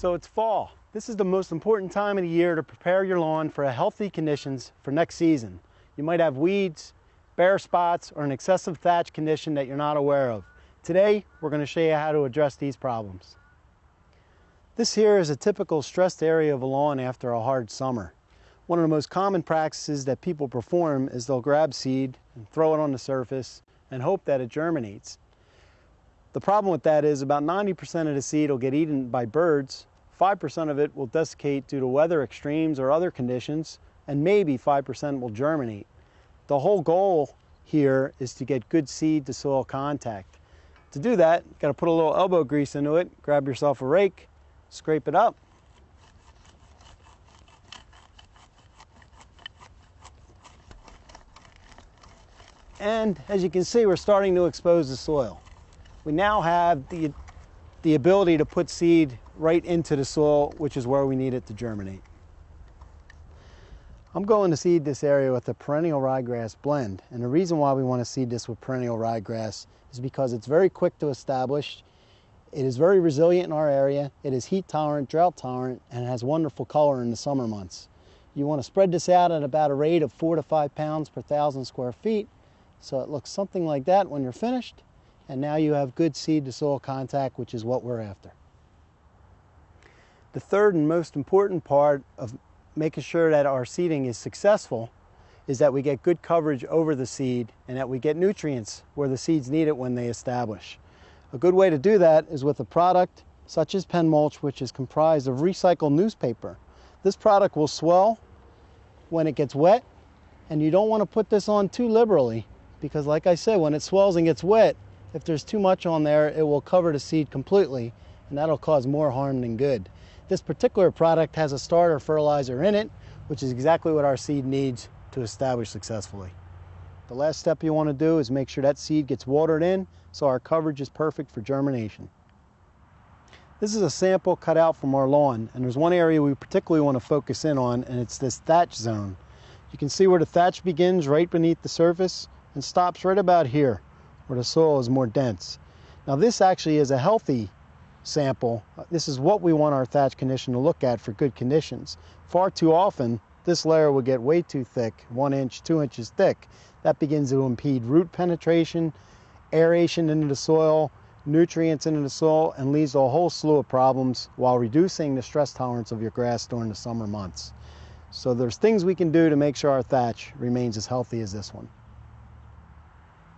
So it's fall. This is the most important time of the year to prepare your lawn for healthy conditions for next season. You might have weeds, bare spots, or an excessive thatch condition that you're not aware of. Today, we're going to show you how to address these problems. This here is a typical stressed area of a lawn after a hard summer. One of the most common practices that people perform is they'll grab seed and throw it on the surface and hope that it germinates. The problem with that is about 90% of the seed will get eaten by birds, 5% of it will desiccate due to weather extremes or other conditions, and maybe 5% will germinate. The whole goal here is to get good seed to soil contact. To do that, you've got to put a little elbow grease into it, grab yourself a rake, scrape it up, and as you can see, we're starting to expose the soil. We now have the ability to put seed right into the soil, which is where we need it to germinate. I'm going to seed this area with a perennial ryegrass blend, and the reason why we want to seed this with perennial ryegrass is because it's very quick to establish, it is very resilient in our area, it is heat tolerant, drought tolerant, and it has wonderful color in the summer months. You want to spread this out at about a rate of 4 to 5 pounds per 1,000 square feet, so it looks something like that when you're finished, and now you have good seed to soil contact, which is what we're after. The third and most important part of making sure that our seeding is successful is that we get good coverage over the seed and that we get nutrients where the seeds need it when they establish. A good way to do that is with a product such as Penn Mulch, which is comprised of recycled newspaper. This product will swell when it gets wet, and you don't want to put this on too liberally because, like I said, when it swells and gets wet, if there's too much on there, it will cover the seed completely, and that'll cause more harm than good. This particular product has a starter fertilizer in it, which is exactly what our seed needs to establish successfully. The last step you want to do is make sure that seed gets watered in so our coverage is perfect for germination. This is a sample cut out from our lawn, and there's one area we particularly want to focus in on, and it's this thatch zone. You can see where the thatch begins right beneath the surface and stops right about here where the soil is more dense. Now this actually is a healthy sample. This is what we want our thatch condition to look at for good conditions. Far too often this layer will get way too thick, 1 inch, 2 inches thick. That begins to impede root penetration, aeration into the soil, nutrients into the soil, and leads to a whole slew of problems while reducing the stress tolerance of your grass during the summer months. So there's things we can do to make sure our thatch remains as healthy as this one.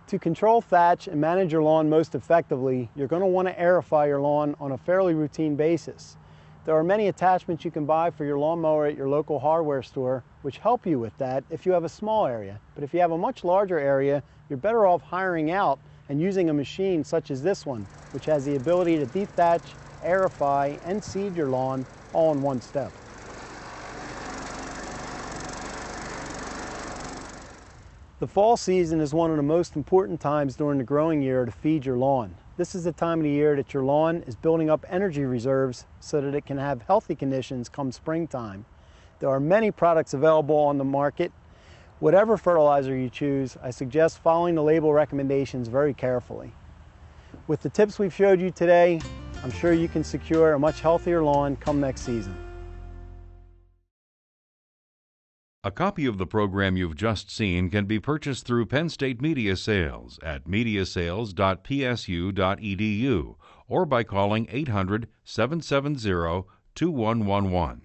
To control thatch and manage your lawn most effectively, you're going to want to aerify your lawn on a fairly routine basis. There are many attachments you can buy for your lawnmower at your local hardware store which help you with that if you have a small area. But if you have a much larger area, you're better off hiring out and using a machine such as this one, which has the ability to dethatch, aerify, and seed your lawn all in one step. The fall season is one of the most important times during the growing year to feed your lawn. This is the time of the year that your lawn is building up energy reserves so that it can have healthy conditions come springtime. There are many products available on the market. Whatever fertilizer you choose, I suggest following the label recommendations very carefully. With the tips we've showed you today, I'm sure you can secure a much healthier lawn come next season. A copy of the program you've just seen can be purchased through Penn State Media Sales at mediasales.psu.edu or by calling 800-770-2111.